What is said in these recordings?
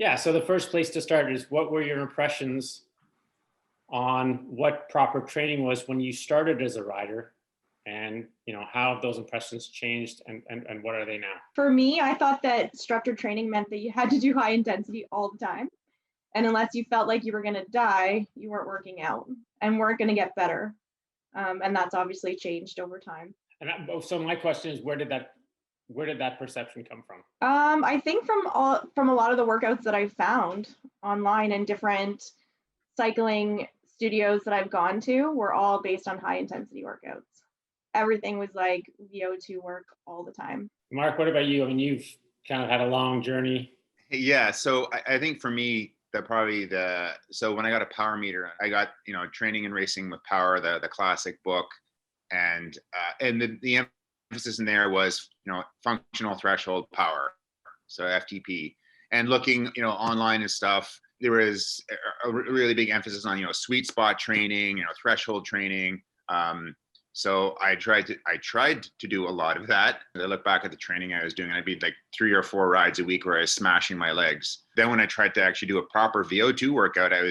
Yeah, so the first place to start is, what were your impressions on what proper training was when you started as a rider, and how have those impressions changed, and what are they now? For me, I thought that structured training meant that you had to do high intensity all the time. And unless you felt like you were going to die, you weren't working out and weren't going to get better. And that's obviously changed over time. So my question is, where did that perception come from? I think from a lot of the workouts that I've found online and different cycling studios that I've gone to were all based on high intensity workouts. Everything was like VO2 work all the time. Mark, what about you? I mean, you've kind of had a long journey. Yeah, so I think for me, so when I got a power meter, I got training and racing with power, the classic book, and the emphasis in there was functional threshold power, so FTP, and looking online and stuff. There was a really big emphasis on sweet spot training, threshold training. So I tried to do a lot of that. I look back at the training I was doing, and I'd be like 3 or 4 rides a week where I was smashing my legs. Then when I tried to actually do a proper VO2 workout, I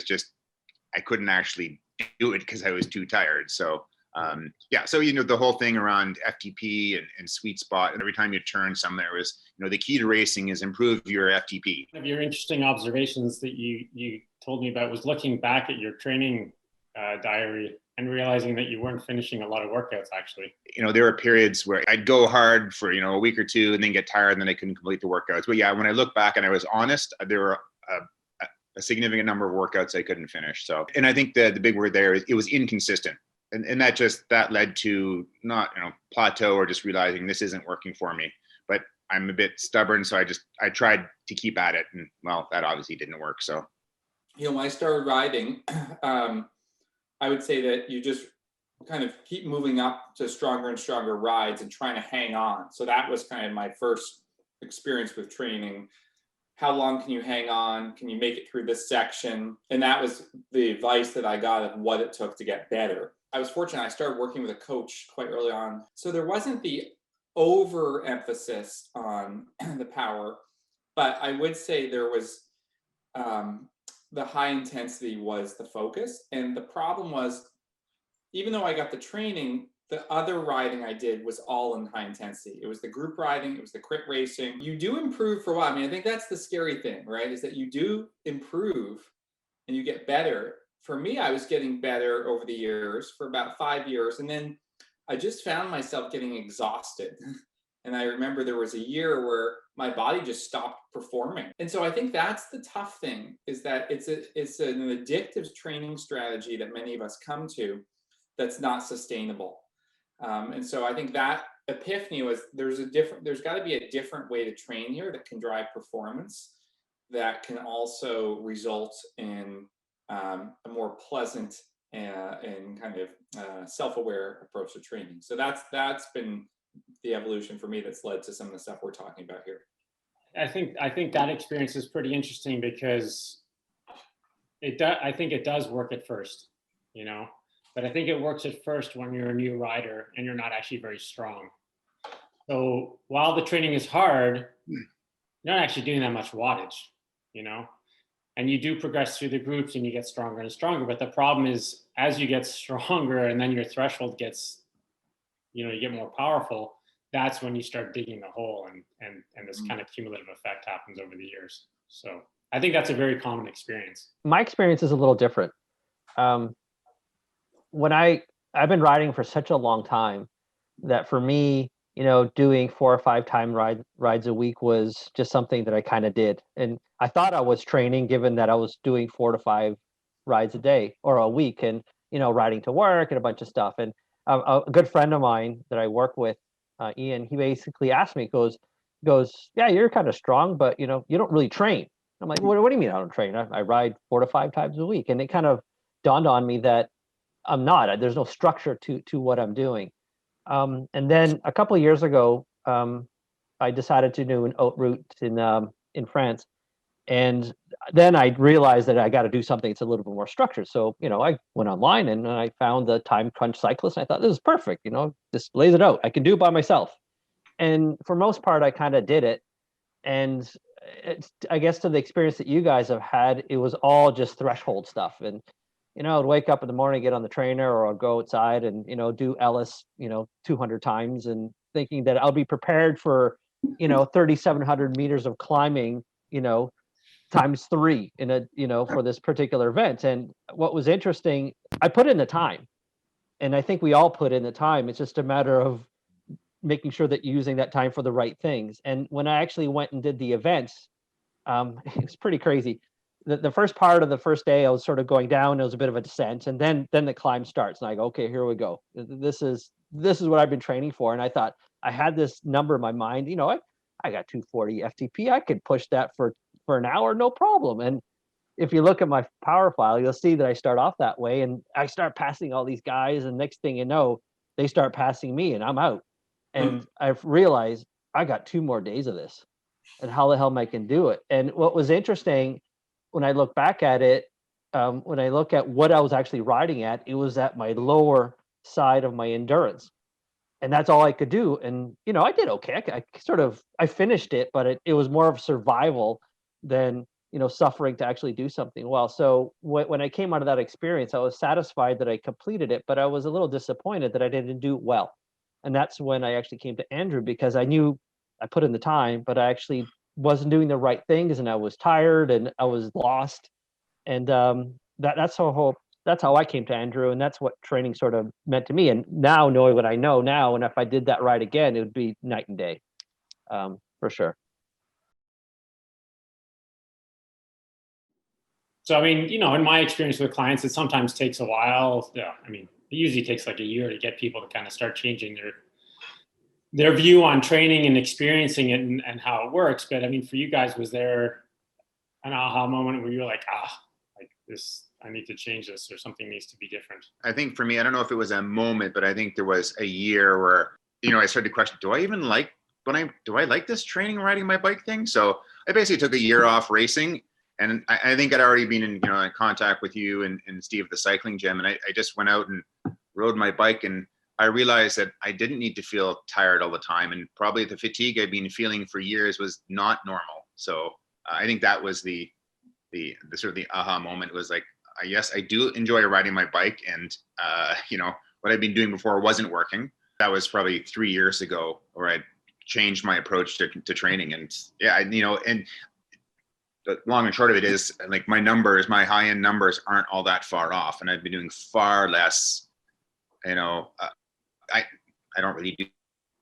couldn't actually do it because I was too tired. So yeah, so the whole thing around FTP and sweet spot, and every time you turn somewhere was, the key to racing is improve your FTP. One of your interesting observations that you told me about was looking back at your training diary and realizing that you weren't finishing a lot of workouts, actually. There were periods where I'd go hard for, a week or two and then get tired and then I couldn't complete the workouts. But yeah, when I look back and I was honest, there were a significant number of workouts I couldn't finish. So, and I think the big word there is it was inconsistent. And that led to not, plateau or just realizing this isn't working for me. But I'm a bit stubborn. So I tried to keep at it. And well, that obviously didn't work. So, when I started riding, I would say that you just kind of keep moving up to stronger and stronger rides and trying to hang on. So that was kind of my first experience with training. How long can you hang on? Can you make it through this section? And that was the advice that I got of what it took to get better. I was fortunate. I started working with a coach quite early on. So there wasn't the overemphasis on the power, but I would say there was the high intensity was the focus. And the problem was, even though I got the training, the other riding I did was all in high intensity. It was the group riding, it was the crit racing. You do improve for a while. I mean, I think that's the scary thing, right? Is that you do improve and you get better. For me, I was getting better over the years for about 5 years. And then I just found myself getting exhausted. And I remember there was a year where my body just stopped performing. And so I think that's the tough thing, is that it's an addictive training strategy that many of us come to that's not sustainable. And so I think that epiphany was there's got to be a different way to train here that can drive performance, that can also result in a more pleasant and kind of self-aware approach to training. So that's been the evolution for me that's led to some of the stuff we're talking about here. I think that experience is pretty interesting because I think it does work at first, but I think it works at first when you're a new rider and you're not actually very strong. So while the training is hard, you're not actually doing that much wattage, and you do progress through the groups and you get stronger and stronger. But the problem is, as you get stronger and then your threshold gets, you get more powerful, that's when you start digging the hole, and this kind of cumulative effect happens over the years. So I think that's a very common experience. My experience is a little different. When I've been riding for such a long time that for me, doing 4 or 5 time rides a week was just something that I kind of did. And I thought I was training, given that I was doing 4 to 5 rides a day or a week, and, riding to work and a bunch of stuff. And a good friend of mine that I work with, Ian, he basically asked me, goes, yeah, you're kind of strong, but you don't really train. I'm like, what do you mean I don't train? I ride 4 to 5 times a week. And it kind of dawned on me that I'm not. There's no structure to what I'm doing. And then a couple of years ago, I decided to do an haute route in France. And then I realized that I got to do something that's a little bit more structured. So, I went online and I found the Time Crunch Cyclist. And I thought, this is perfect. Just lays it out. I can do it by myself. And for most part, I kind of did it. And I guess to the experience that you guys have had, it was all just threshold stuff. And, I'd wake up in the morning, get on the trainer, or I'll go outside and, do Ellis, 200 times, and thinking that I'll be prepared for, 3,700 meters of climbing, times 3 in a, for this particular event. And what was interesting, I put in the time, and I think we all put in the time. It's just a matter of making sure that you're using that time for the right things. And when I actually went and did the events, it's pretty crazy. The first part of the first day, I was sort of going down. It was a bit of a descent, and then the climb starts, and I go, okay, here we go. This is what I've been training for. And I thought I had this number in my mind. I got 240 FTP. I could push that for an hour, no problem. And if you look at my power file, you'll see that I start off that way, and I start passing all these guys, and next thing you know, they start passing me, and I'm out. And I've realized I got 2 more days of this, and how the hell am I can do it? And what was interesting when I look back at it, when I look at what I was actually riding at, it was at my lower side of my endurance, and that's all I could do. And I did okay. I finished it, but it was more of survival than suffering to actually do something well. So when I came out of that experience, I was satisfied that I completed it, but I was a little disappointed that I didn't do it well. And that's when I actually came to Andrew, because I knew I put in the time, but I actually wasn't doing the right things, and I was tired and I was lost. And that's how I came to Andrew, and that's what training sort of meant to me. And now, knowing what I know now, and if I did that right again, it would be night and day, for sure. So, I mean, in my experience with clients, it sometimes takes a while. Yeah, I mean, it usually takes like a year to get people to kind of start changing their view on training and experiencing it and how it works. But I mean, for you guys, was there an aha moment where you were like, like this, I need to change this, or something needs to be different? I think for me, I don't know if it was a moment, but I think there was a year where, I started to question, do I like this training, riding my bike thing? So I basically took a year off racing. And I think I'd already been in contact with you and Steve at the cycling gym. And I just went out and rode my bike, and I realized that I didn't need to feel tired all the time. And probably the fatigue I'd been feeling for years was not normal. So I think that was the sort of the aha moment. It was like, yes, I do enjoy riding my bike. And, what I'd been doing before wasn't working. That was probably 3 years ago, where I changed my approach to training. And yeah, and the long and short of it is, like, my high end numbers aren't all that far off, and I've been doing far less. I don't really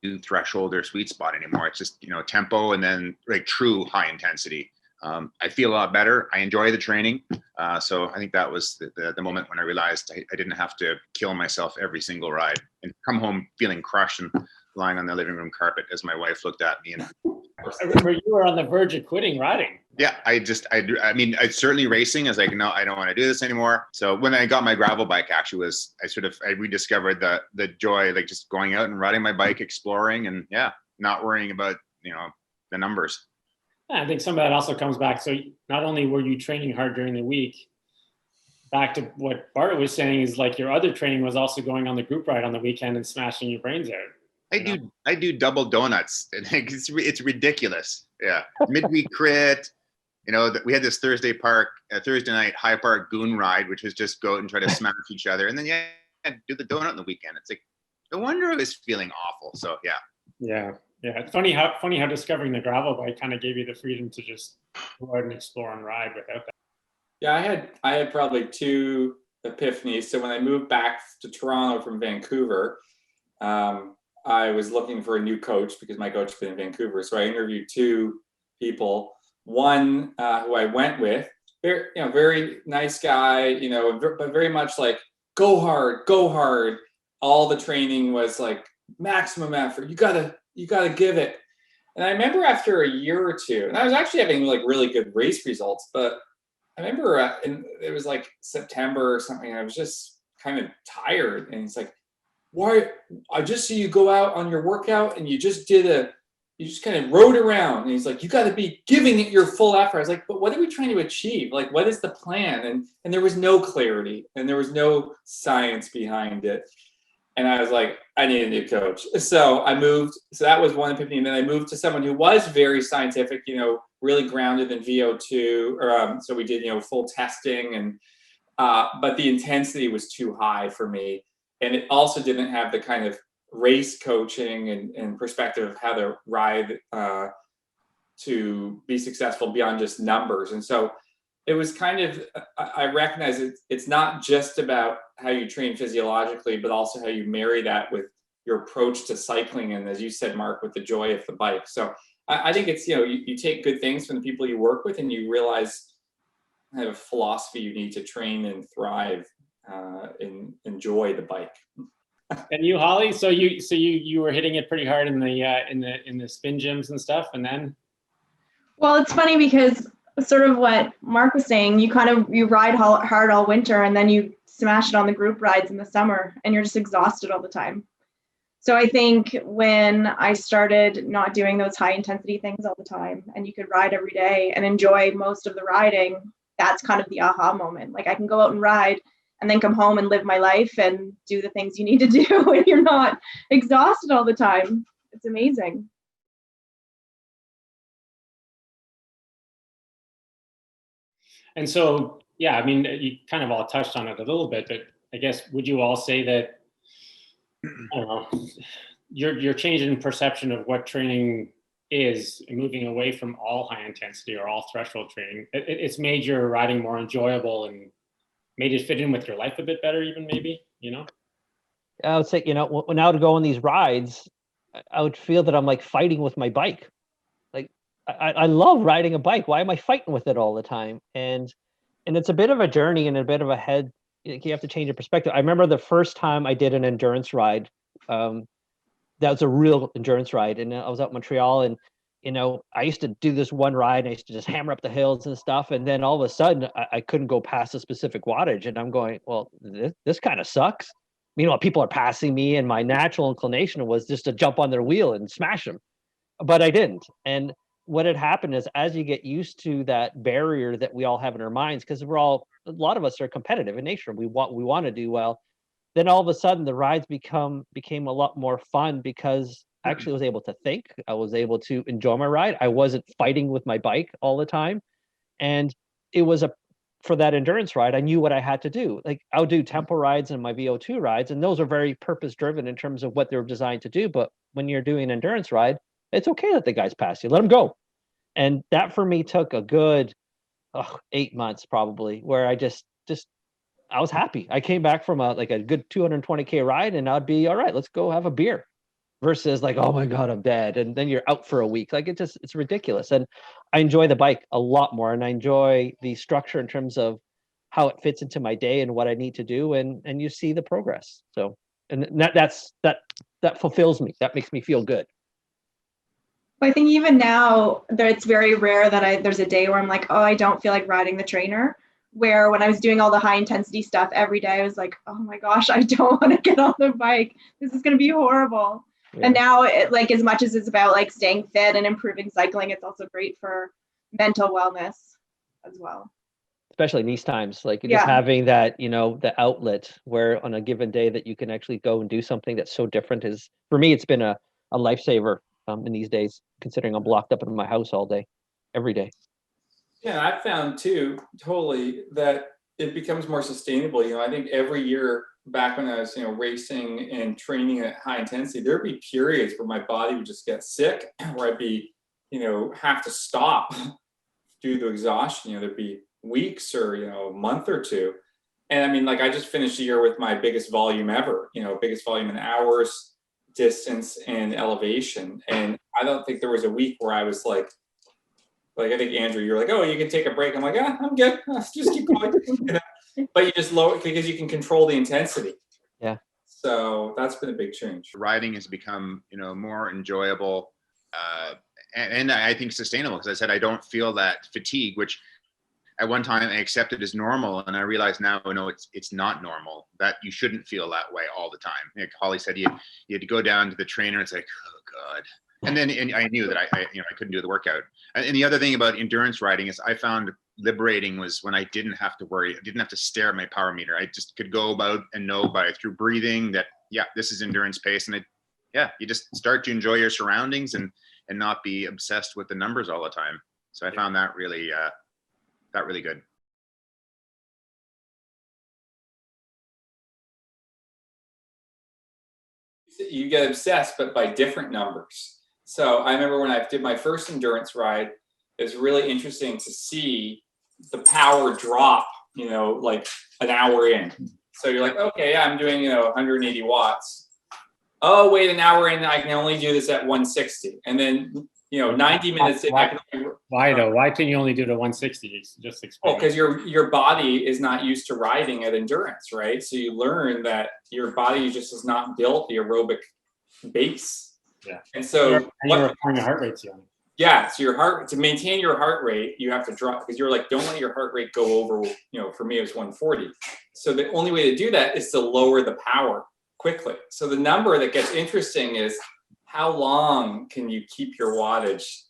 do threshold or sweet spot anymore. It's just tempo, and then like true high intensity. I feel a lot better. I enjoy the training. So I think that was the moment when I realized I didn't have to kill myself every single ride and come home feeling crushed and lying on the living room carpet as my wife looked at me. And I remember you were on the verge of quitting riding. Yeah, I certainly racing. I was like, no, I don't want to do this anymore. So when I got my gravel bike, actually I rediscovered the joy, like just going out and riding my bike, exploring, and not worrying about, the numbers. Yeah, I think some of that also comes back. So not only were you training hard during the week, back to what Bart was saying, is like your other training was also going on the group ride on the weekend and smashing your brains out. I do double donuts. It's ridiculous. Yeah, midweek crit. We had this Thursday night High Park goon ride, which was just go out and try to smash each other, and then do the donut on the weekend. It's like, no wonder I was feeling awful. So yeah. It's funny how discovering the gravel bike kind of gave you the freedom to just go out and explore and ride without that. Yeah, I had probably 2 epiphanies. So when I moved back to Toronto from Vancouver, I was looking for a new coach because my coach had been in Vancouver. So I interviewed 2 people. One who I went with, very nice guy, but very much like, go hard. All the training was like maximum effort. You gotta give it. And I remember after a year or 2, and I was actually having like really good race results, but I remember and it was like September or something. I was just kind of tired, and it's like, why? I just see you go out on your workout and you just kind of rode around. And he's like, you got to be giving it your full effort. I was like, but what are we trying to achieve? Like, what is the plan? And there was no clarity, and there was no science behind it. And I was like, I need a new coach. So I moved. So that was one epiphany. And then I moved to someone who was very scientific, really grounded in VO2, or so we did, full testing, and but the intensity was too high for me. And it also didn't have the kind of race coaching and perspective of how to ride to be successful beyond just numbers. And so it was kind of, I recognize it's not just about how you train physiologically, but also how you marry that with your approach to cycling. And as you said, Mark, with the joy of the bike. So I think it's, you take good things from the people you work with, and you realize kind of philosophy you need to train and thrive and enjoy the bike. And you, Holly, so you were hitting it pretty hard in the spin gyms and stuff, and then? Well, it's funny because sort of what Mark was saying, you ride hard all winter, and then you smash it on the group rides in the summer, and you're just exhausted all the time. So I think when I started not doing those high intensity things all the time, and you could ride every day and enjoy most of the riding, that's kind of the aha moment. Like, I can go out and ride and then come home and live my life and do the things you need to do when you're not exhausted all the time. It's amazing. And so, yeah, I mean, you kind of all touched on it a little bit, but I guess, would you all say that, I don't know, you're changing perception of what training is, moving away from all high intensity or all threshold training? It's made your riding more enjoyable and made it fit in with your life a bit better, even, maybe, I would say, when I would go on these rides, I would feel that I'm like fighting with my bike. Like, I love riding a bike. Why am I fighting with it all the time? And it's a bit of a journey and a bit of a head. You have to change your perspective. I remember the first time I did an endurance ride. That was a real endurance ride, and I was out in Montreal, and I used to do this one ride, and I used to just hammer up the hills and stuff, and then all of a sudden I couldn't go past a specific wattage, and I'm going, well, this kind of sucks. Meanwhile, people are passing me, and my natural inclination was just to jump on their wheel and smash them, but I didn't. And what had happened is, as you get used to that barrier that we all have in our minds, because a lot of us are competitive in nature, we want to do well. Then all of a sudden the rides became a lot more fun, because actually I was able to think. I was able to enjoy my ride. I wasn't fighting with my bike all the time. And it was for that endurance ride, I knew what I had to do. Like, I would do tempo rides and my VO2 rides, and those are very purpose driven in terms of what they're designed to do. But when you're doing an endurance ride, it's okay that the guys pass you. Let them go. And that for me took a good 8 months probably, where I just I was happy. I came back from a good 220K ride, and I'd be all right. Let's go have a beer, versus like, oh my God, I'm dead. And then you're out for a week. Like, it's ridiculous. And I enjoy the bike a lot more, and I enjoy the structure in terms of how it fits into my day and what I need to do. And you see the progress. So, and that fulfills me. That makes me feel good. I think even now that it's very rare that there's a day where I'm like, oh, I don't feel like riding the trainer. Where when I was doing all the high intensity stuff every day, I was like, oh my gosh, I don't want to get on the bike. This is going to be horrible. Yeah. And now, as much as it's about like staying fit and improving cycling, it's also great for mental wellness as well. Especially in these times, like just having that, the outlet where on a given day that you can actually go and do something that's so different is, for me, it's been a lifesaver in these days, considering I'm locked up in my house all day, every day. Yeah, I've found too, totally, that it becomes more sustainable. I think every year back when I was, racing and training at high intensity, there'd be periods where my body would just get sick, where I'd be, have to stop due to exhaustion. There'd be weeks or, a month or two. And I mean, like, I just finished a year with my biggest volume ever, biggest volume in hours, distance, and elevation. And I don't think there was a week where I was like, I think, Andrew, you're like, oh, you can take a break. I'm like, I'm good. Just keep going. But you just lower it because you can control the intensity. Yeah. So that's been a big change. Riding has become, more enjoyable and I think sustainable, because I said I don't feel that fatigue, which at one time I accepted as normal, and I realize now, no, it's not normal. That you shouldn't feel that way all the time. Like Holly said, you had to go down to the trainer. It's like, oh God. And then I knew that I couldn't do the workout. And the other thing about endurance riding is I found liberating was when I didn't have to worry. I didn't have to stare at my power meter. I just could go about and know through breathing that, this is endurance pace. And you just start to enjoy your surroundings and not be obsessed with the numbers all the time. So I found that really good. You get obsessed, but by different numbers. So I remember when I did my first endurance ride, it was really interesting to see the power drop, like an hour in. So you're like, okay, yeah, I'm doing, 180 watts. Oh, wait, an hour in, I can only do this at 160. And then, 90 minutes in, Why though? Why can you only do the 160? Just explain. because your body is not used to riding at endurance, right? So you learn that your body just is not built the aerobic base. Yeah. And so you're requiring the heart rate's young. Yeah, so to maintain your heart rate, you have to drop, because you're like, don't let your heart rate go over, for me it was 140. So the only way to do that is to lower the power quickly. So the number that gets interesting is how long can you keep your wattage?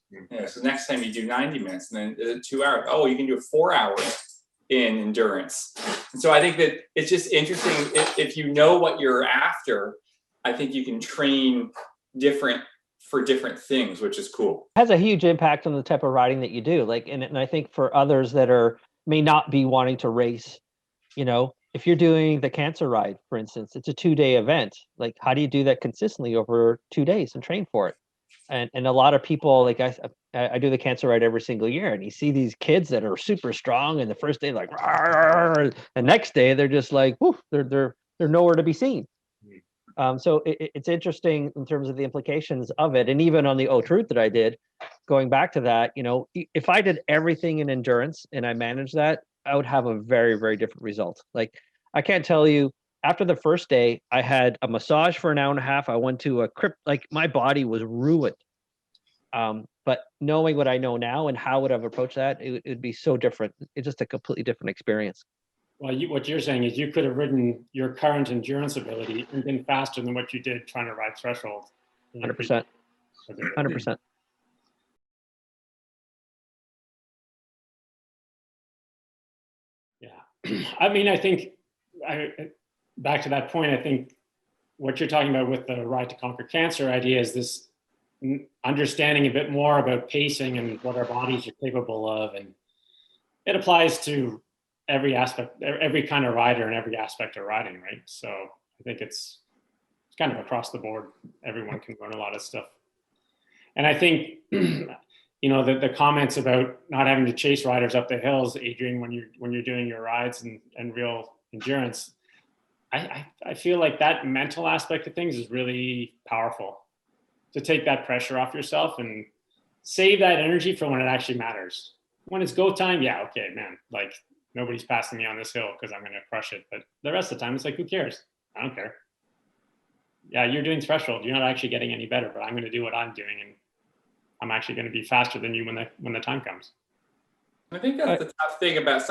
So next time you do 90 minutes, and then 2 hours. Oh, you can do 4 hours in endurance. And so I think that it's just interesting. If you know what you're after, I think you can train for different things, which is cool. It has a huge impact on the type of riding that you do. And I think for others that may not be wanting to race, if you're doing the cancer ride, for instance, it's a 2-day event. Like, how do you do that consistently over 2 days and train for it? And a lot of people, like I do the cancer ride every single year, and you see these kids that are super strong, and the first day like, the next day they're just like, whoo, they're nowhere to be seen. So it's interesting in terms of the implications of it. And even on the Truth that I did, going back to that, if I did everything in endurance and I managed that, I would have a very, very different result. Like, I can't tell you, after the first day, I had a massage for an hour and a half. I went to a crypt, like my body was ruined. But knowing what I know now and how would I've approached that, it would be so different. It's just a completely different experience. Well, what you're saying is you could have ridden your current endurance ability and been faster than what you did trying to ride threshold. 100%. 100%. Yeah. I mean, I think back to that point, I think what you're talking about with the Ride to Conquer Cancer idea is this understanding a bit more about pacing and what our bodies are capable of. And it applies to every aspect, every kind of rider and every aspect of riding, right? So I think it's kind of across the board. Everyone can learn a lot of stuff. And I think, the comments about not having to chase riders up the hills, Adrian, when you're doing your rides and real endurance, I feel like that mental aspect of things is really powerful, to take that pressure off yourself and save that energy for when it actually matters. When it's go time, yeah, okay, man, like, nobody's passing me on this hill because I'm going to crush it. But the rest of the time, it's like, who cares? I don't care. Yeah, you're doing threshold. You're not actually getting any better, but I'm going to do what I'm doing, and I'm actually going to be faster than you when the time comes. I think that's the tough thing about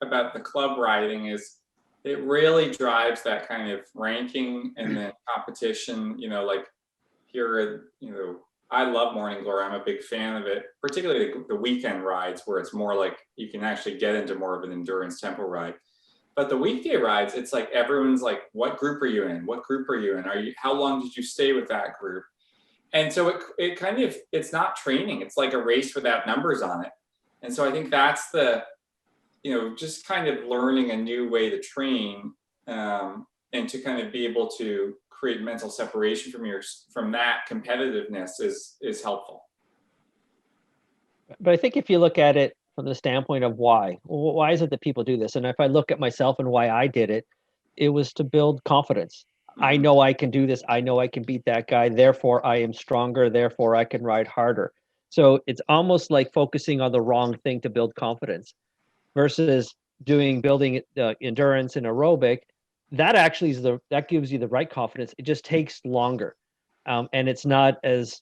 about the club riding is it really drives that kind of ranking and then competition. Like here, I love Morning Glory. I'm a big fan of it, particularly the weekend rides where it's more like you can actually get into more of an endurance tempo ride. But the weekday rides, it's like everyone's like, what group are you in? What group are you in? How long did you stay with that group? And so it kind of, it's not training. It's like a race without numbers on it. And so I think that's just kind of learning a new way to train and to kind of be able to create mental separation from that competitiveness is helpful. But I think if you look at it from the standpoint of why is it that people do this? And if I look at myself and why I did it, it was to build confidence. I know I can do this. I know I can beat that guy. Therefore, I am stronger. Therefore, I can ride harder. So it's almost like focusing on the wrong thing to build confidence versus building endurance and aerobic. That actually that gives you the right confidence. It just takes longer. And it's not as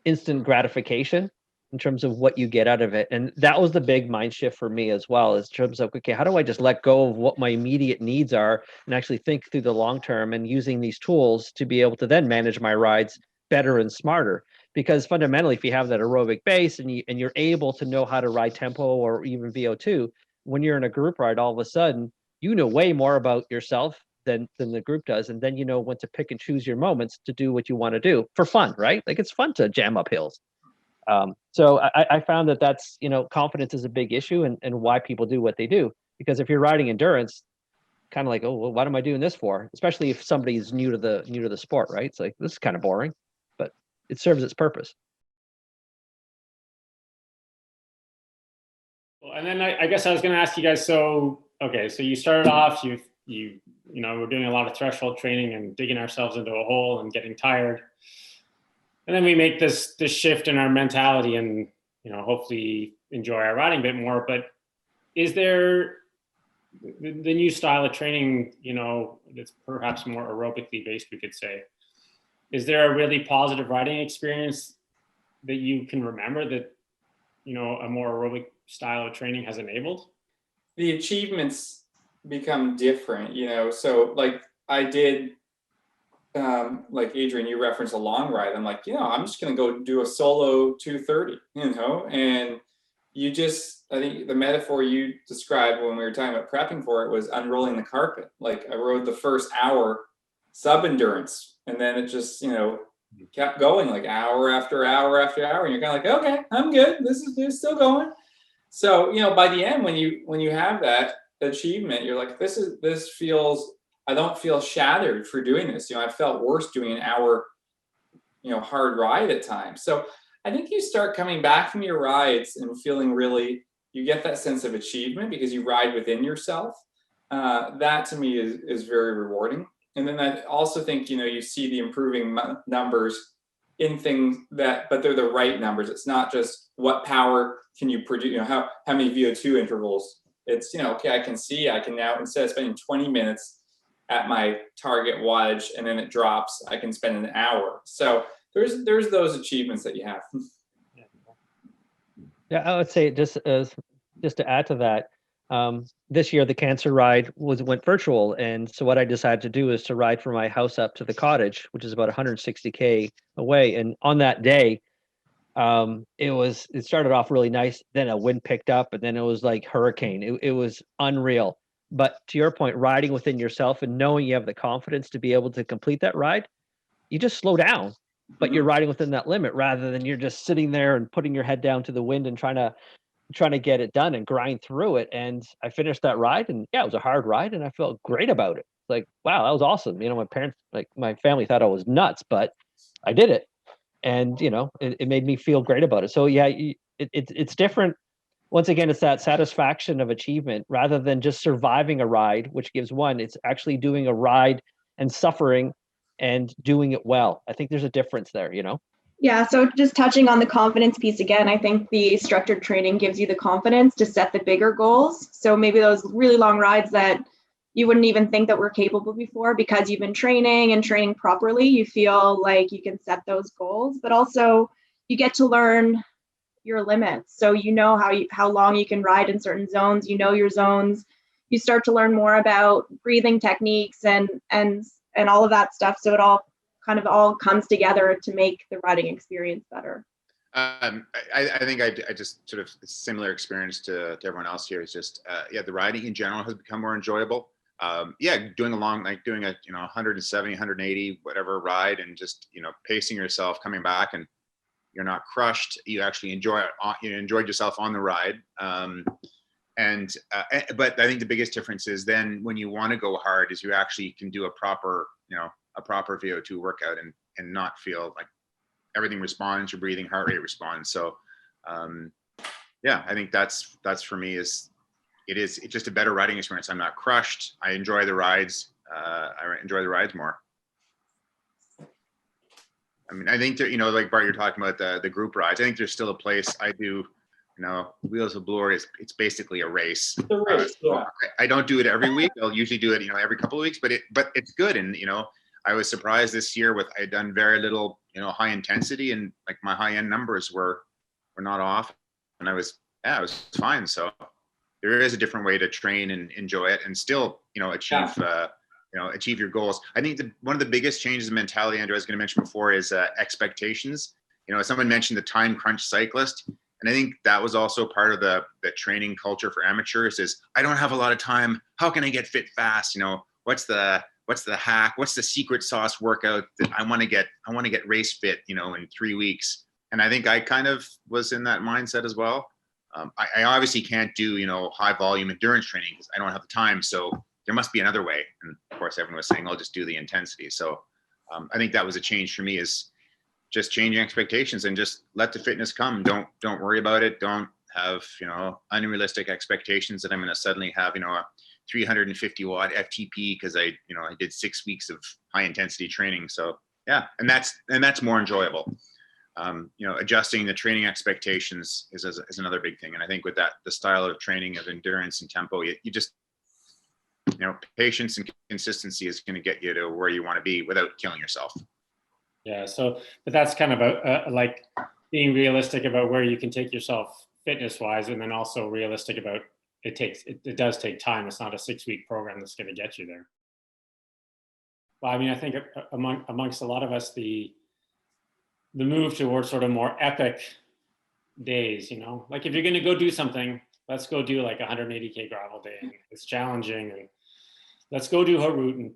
instant gratification in terms of what you get out of it. And that was the big mind shift for me as well, is in terms of, okay, how do I just let go of what my immediate needs are and actually think through the long term, and using these tools to be able to then manage my rides better and smarter. Because fundamentally, if you have that aerobic base and you're able to know how to ride tempo or even VO2, when you're in a group ride, all of a sudden, you know way more about yourself than the group does. And then you know when to pick and choose your moments to do what you want to do for fun, right? Like, it's fun to jam up hills. So I found that that's, confidence is a big issue, and why people do what they do. Because if you're riding endurance, kind of like, oh, well, what am I doing this for? Especially if somebody's new to the sport, right? It's like, this is kind of boring, but it serves its purpose. Well, and then I guess I was going to ask you guys. So, okay, so you started off, we're doing a lot of threshold training and digging ourselves into a hole and getting tired. And then we make this shift in our mentality and, hopefully enjoy our riding a bit more. But is there the new style of training, that's perhaps more aerobically based, we could say? Is there a really positive riding experience that you can remember that, a more aerobic style of training has enabled? The achievements become different, so like I did, like Adrian, you referenced a long ride. I'm like, I'm just going to go do a solo 230, and I think the metaphor you described when we were talking about prepping for it was unrolling the carpet. Like I rode the first hour sub endurance, and then it just, kept going like hour after hour after hour. And you're kind of like, okay, I'm good. This is still going. So, by the end, when you have that achievement, you're like, this feels, I don't feel shattered for doing this. I felt worse doing an hour, hard ride at times. So I think you start coming back from your rides and feeling you get that sense of achievement because you ride within yourself. That to me is very rewarding. And then I also think, you see the improving numbers in things but they're the right numbers. It's not just what power can you produce, how many VO2 intervals. It's, okay, I can now, instead of spending 20 minutes at my target wattage and then it drops, I can spend an hour. So there's those achievements that you have. Yeah, I would say just to add to that, this year the cancer ride went virtual, and so what I decided to do is to ride from my house up to the cottage, which is about 160K away. And on that day, it started off really nice, then a wind picked up, and then it was like hurricane. It was unreal. But to your point, riding within yourself and knowing you have the confidence to be able to complete that ride, you just slow down, but you're riding within that limit rather than you're just sitting there and putting your head down to the wind and trying to get it done and grind through it. And I finished that ride, and yeah, it was a hard ride, and I felt great about it. Like, wow, that was awesome. My parents, like my family, thought I was nuts, but I did it, and it made me feel great about it. So yeah, it's different. Once again, it's that satisfaction of achievement rather than just surviving a ride, which gives one. It's actually doing a ride and suffering and doing it well. I think there's a difference there, Yeah, so just touching on the confidence piece again, I think the structured training gives you the confidence to set the bigger goals. So maybe those really long rides that you wouldn't even think that were capable before, because you've been training properly, you feel like you can set those goals, but also you get to learn your limits. So how long you can ride in certain zones, your zones. You start to learn more about breathing techniques and all of that stuff. So it all comes together to make the riding experience better. I think I just sort of similar experience to everyone else here. Is just the riding in general has become more enjoyable. Doing a 170, 180 whatever ride, and just pacing yourself, coming back, and you're not crushed. You actually enjoy it. You enjoyed yourself on the ride. But I think the biggest difference is then when you want to go hard is you actually can do a proper VO2 workout and not feel like everything responds, your breathing, heart rate responds. So I think that's for me it's just a better riding experience. I'm not crushed. I enjoy the rides. I enjoy the rides more. I mean, I think that, like Bart, you're talking about the group rides. I think there's still a place. I do, Wheels of Glory it's basically a race. It's a race, yeah. I don't do it every week. I'll usually do it, every couple of weeks, but it's good. And, I was surprised this year I'd done very little, high intensity, and like my high end numbers were not off, and it was fine. So there is a different way to train and enjoy it and still, achieve, achieve your goals. I think one of the biggest changes in mentality, Andrew, I was going to mention before, is expectations. Someone mentioned the time crunch cyclist. And I think that was also part of the training culture for amateurs is, I don't have a lot of time. How can I get fit fast? What's the hack? What's the secret sauce workout that I want to get race fit, in 3 weeks? And I think I kind of was in that mindset as well. I obviously can't do, high volume endurance training because I don't have the time. So there must be another way. And of course, everyone was saying, I'll just do the intensity. So I think that was a change for me, is just changing expectations and just let the fitness come. Don't worry about it. Don't have, unrealistic expectations that I'm going to suddenly have, a 350 watt FTP because I did 6 weeks of high intensity training. So yeah, and that's more enjoyable. Adjusting the training expectations is another big thing. And I think with that, the style of training of endurance and tempo, you just, patience and consistency is going to get you to where you want to be without killing yourself. Yeah. So, but that's kind of like being realistic about where you can take yourself fitness wise, and then also realistic about it does take time. It's not a 6-week program that's going to get you there. Well, I mean, I think amongst a lot of us, the move towards sort of more epic days, like if you're going to go do something, let's go do like 180K gravel day. And it's challenging, and let's go do a route and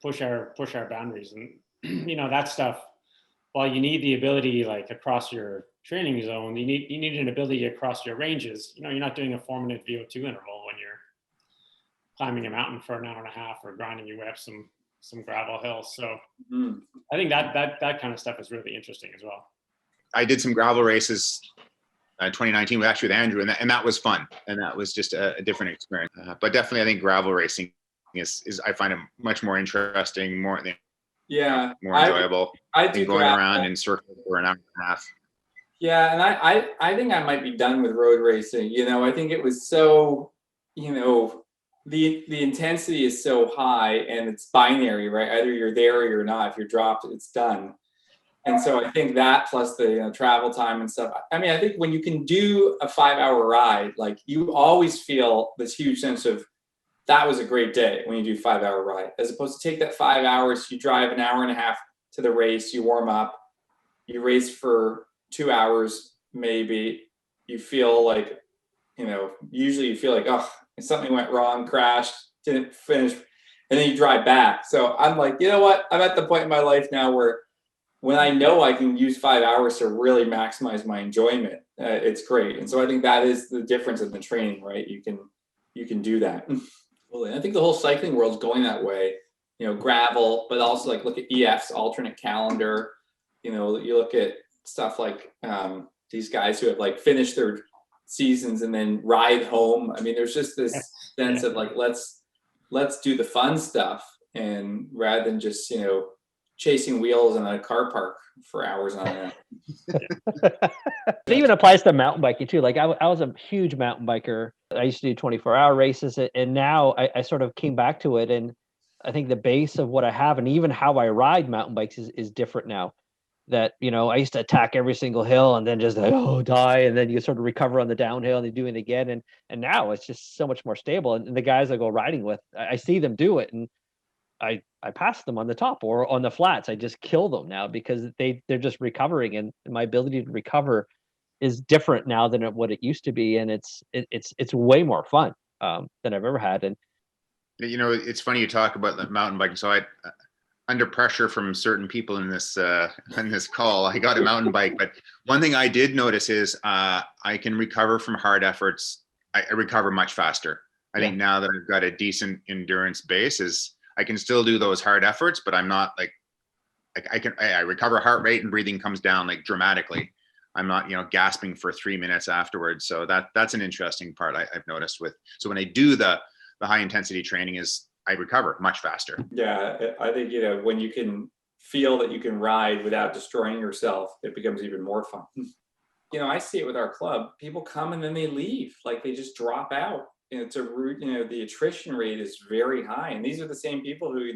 push our boundaries. And, that stuff, while you need the ability, like across your training zone, you need an ability across your ranges. You're not doing a 4-minute VO2 interval when you're climbing a mountain for an hour and a half or grinding your way up some gravel hills. So I think that kind of stuff is really interesting as well. I did some gravel races 2019 actually with Andrew, and that was fun, and that was just a different experience. But definitely, I think gravel racing is I find it much more interesting, more enjoyable. I do going gravel around in circles for an hour and a half. Yeah, and I think I might be done with road racing. I think it was so, the intensity is so high, and it's binary, right? Either you're there or you're not. If you're dropped, it's done. And so I think that plus the travel time and stuff. I mean, I think when you can do a 5-hour ride, like you always feel this huge sense of that was a great day when you do a 5-hour ride, as opposed to take that 5 hours, you drive an hour and a half to the race, you warm up, you race for 2 hours, maybe you feel like, usually you feel like, oh, something went wrong, crashed, didn't finish, and then you drive back. So I'm like, you know what? I'm at the point in my life now where when I know I can use 5 hours to really maximize my enjoyment, it's great. And so I think that is the difference in the training, right? You can do that. Well, and I think the whole cycling world's going that way. Gravel, but also like look at EF's alternate calendar. You look at stuff like these guys who have like finished their seasons and then ride home. I mean, there's just this sense of like let's do the fun stuff, and rather than just chasing wheels in a car park for hours on end. It even applies to mountain biking too. Like I was a huge mountain biker. I used to do 24-hour races, and now I sort of came back to it. And I think the base of what I have, and even how I ride mountain bikes is different now. That, I used to attack every single hill and then just die. And then you sort of recover on the downhill and you do it again. And now it's just so much more stable. And the guys I go riding with, I see them do it. And I pass them on the top or on the flats. I just kill them now because they're just recovering, and my ability to recover is different now than what it used to be, and it's way more fun than I've ever had. And it's funny you talk about the mountain biking. So I, under pressure from certain people in this call, I got a mountain bike. But one thing I did notice is I can recover from hard efforts. I recover much faster. I think now that I've got a decent endurance base, I can still do those hard efforts, but I'm not like I recover heart rate and breathing comes down like dramatically. I'm not, gasping for 3 minutes afterwards. So that's an interesting part I've noticed so when I do the high intensity training is I recover much faster. Yeah. I think, when you can feel that you can ride without destroying yourself, it becomes even more fun. I see it with our club. People come and then they leave, like they just drop out. And it's a route, the attrition rate is very high. And these are the same people who,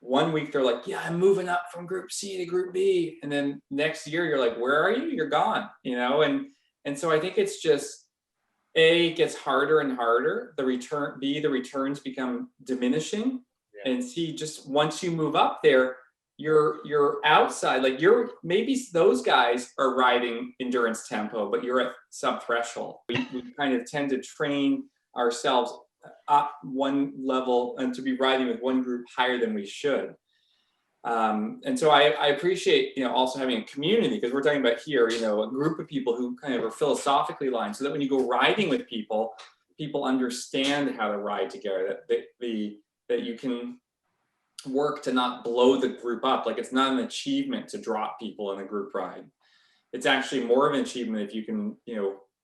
1 week they're like, yeah, I'm moving up from group C to group B. And then next year you're like, where are you? You're gone, and so I think it's just, A, it gets harder and harder. The returns become diminishing. Yeah. And C, just once you move up there, you're outside, like maybe those guys are riding endurance tempo, but you're at sub threshold. We kind of tend to train ourselves up one level and to be riding with one group higher than we should. And so I appreciate, also having a community, because we're talking about here, a group of people who kind of are philosophically aligned, so that when you go riding with people, people understand how to ride together, that you can work to not blow the group up. Like, it's not an achievement to drop people in a group ride. It's actually more of an achievement if you can,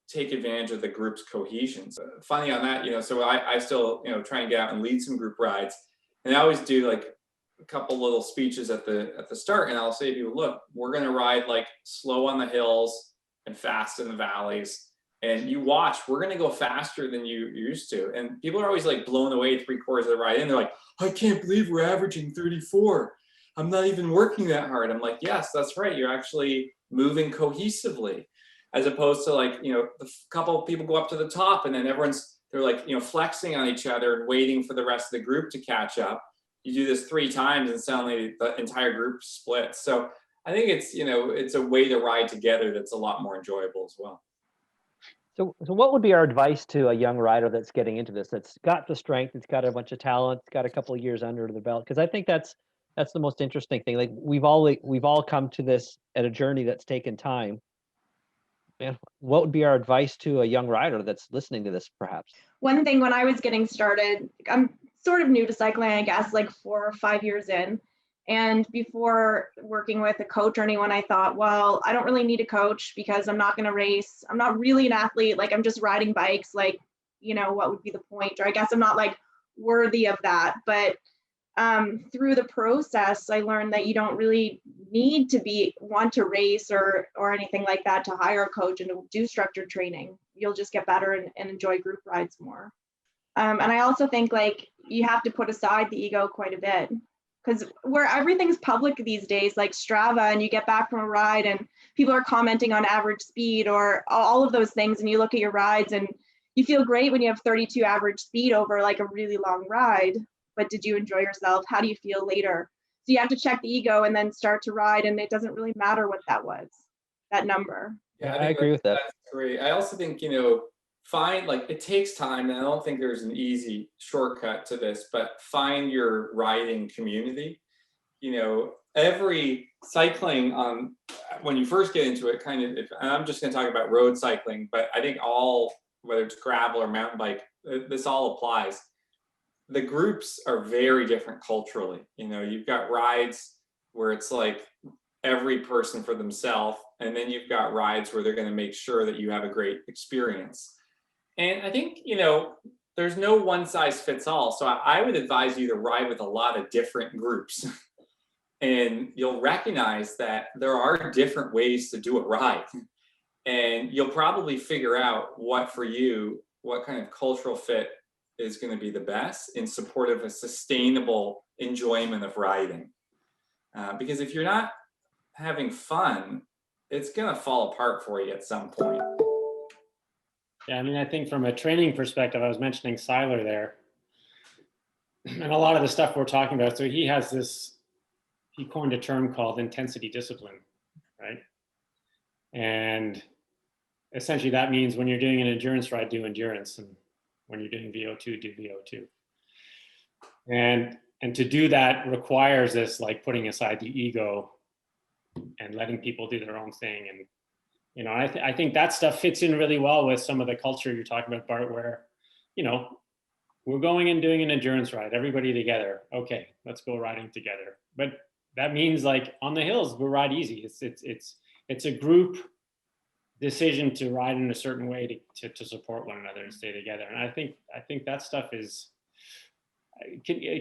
take advantage of the group's cohesion. So funny on that, so I still, try and get out and lead some group rides. And I always do like a couple little speeches at the start, and I'll say to people, look, we're going to ride like slow on the hills and fast in the valleys. And you watch, we're going to go faster than you used to. And people are always like blown away 3/4 of the ride in. They're like, I can't believe we're averaging 34. I'm not even working that hard. I'm like, yes, that's right. You're actually moving cohesively, as opposed to like, a couple of people go up to the top and then they're like, flexing on each other and waiting for the rest of the group to catch up. You do this 3 times and suddenly the entire group splits. So I think it's, it's a way to ride together that's a lot more enjoyable as well. So what would be our advice to a young rider that's getting into this, that's got the strength, it's got a bunch of talent, it's got a couple of years under the belt? Because I think that's the most interesting thing. Like, we've all come to this at a journey that's taken time. And what would be our advice to a young rider that's listening to this, perhaps? One thing, when I was getting started, I'm sort of new to cycling, I guess, like 4 or 5 years in. And before working with a coach or anyone, I thought, well, I don't really need a coach because I'm not going to race. I'm not really an athlete. Like, I'm just riding bikes. Like, what would be the point? Or I guess I'm not like worthy of that. But through the process, I learned that you don't really need to want to race or anything like that to hire a coach and to do structured training. You'll just get better and enjoy group rides more. And I also think like you have to put aside the ego quite a bit, because where everything's public these days, like Strava, and you get back from a ride and people are commenting on average speed or all of those things, and you look at your rides and you feel great when you have 32 average speed over like a really long ride, but did you enjoy yourself? How do you feel later? So you have to check the ego and then start to ride, and it doesn't really matter what that was, that number. Yeah, I agree with that. That's great. I also think, find, like, it takes time, and I don't think there's an easy shortcut to this, but find your riding community. Every cycling, when you first get into it, and I'm just going to talk about road cycling, but I think whether it's gravel or mountain bike, this all applies. The groups are very different culturally. You've got rides where it's like every person for themselves, and then you've got rides where they're going to make sure that you have a great experience. And I think, there's no one size fits all. So I would advise you to ride with a lot of different groups. And you'll recognize that there are different ways to do a ride. And you'll probably figure out what kind of cultural fit is going to be the best in support of a sustainable enjoyment of riding. Because if you're not having fun, it's going to fall apart for you at some point. Yeah, I mean, I think from a training perspective, I was mentioning Seiler there, and a lot of the stuff we're talking about. So he coined a term called intensity discipline, right? And essentially that means when you're doing an endurance ride, do endurance, and when you're doing VO2, do VO2. And to do that requires this, like, putting aside the ego and letting people do their own thing. And I think that stuff fits in really well with some of the culture you're talking about, Bart, where, we're going and doing an endurance ride, everybody together. Okay, let's go riding together. But that means, like, on the hills, we'll ride easy. It's a group decision to ride in a certain way to support one another and stay together. And I think that stuff it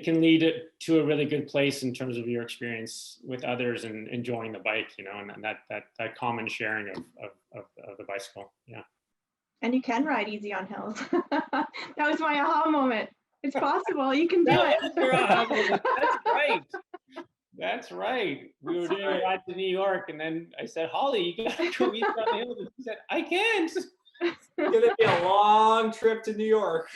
can lead to a really good place in terms of your experience with others and enjoying the bike, and that common sharing of the bicycle. Yeah. And you can ride easy on hills. That was my aha moment. It's possible. You can do it. That's right. That's right. We were doing a ride to New York, and then I said, Holly, you got to go easy on the hills. And she said, I can't. It's going to be a long trip to New York.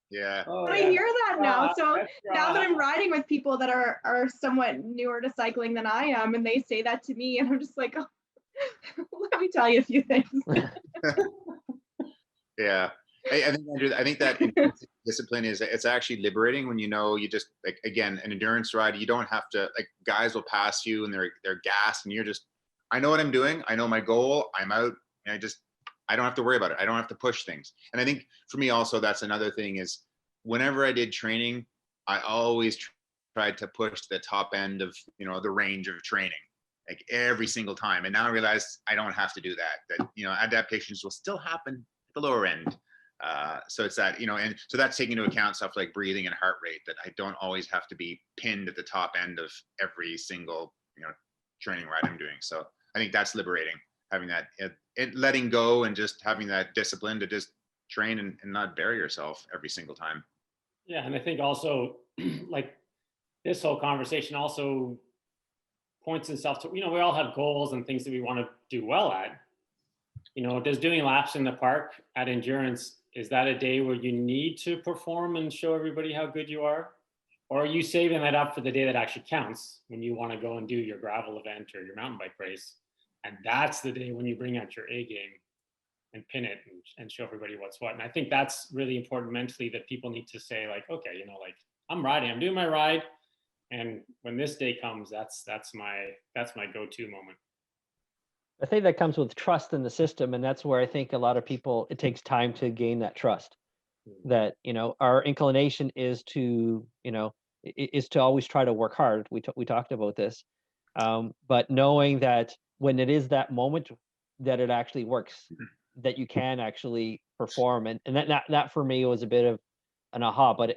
Yeah. Oh, I yeah. hear that now. So That's now that right. I'm riding with people that are somewhat newer to cycling than I am, and they say that to me, and I'm just like, oh, let me tell you a few things. Yeah. I think, Andrew, I think that discipline is, it's actually liberating when you know, you just, like, again, an endurance ride, you don't have to, like, guys will pass you and they're gassed and you're just, I know what I'm doing. I know my goal. I'm out. And I don't have to worry about it. I don't have to push things. And I think for me also, that's another thing is whenever I did training, I always tried to push the top end of, you know, the range of training, like every single time. And now I realize I don't have to do that, you know, adaptations will still happen at the lower end. So it's that, you know, and so that's taking into account stuff like breathing and heart rate, that I don't always have to be pinned at the top end of every single, you know, training ride I'm doing. So I think that's liberating, having that, letting go and just having that discipline to just train and not bury yourself every single time. Yeah, and I think also like this whole conversation also points itself to, you know, we all have goals and things that we want to do well at. You know, does doing laps in the park at endurance, is that a day where you need to perform and show everybody how good you are? Or are you saving that up for the day that actually counts, when you want to go and do your gravel event or your mountain bike race? And that's the day when you bring out your A game and pin it and show everybody what's what. And I think that's really important mentally, that people need to say like, okay, you know, like I'm riding, I'm doing my ride. And when this day comes, that's my go-to moment. I think that comes with trust in the system, and that's where I think a lot of people, it takes time to gain that trust. That, you know, our inclination is to, you know, is to always try to work hard. We talked about this, but knowing that when it is that moment, that it actually works, that you can actually perform, and that for me was a bit of an aha. But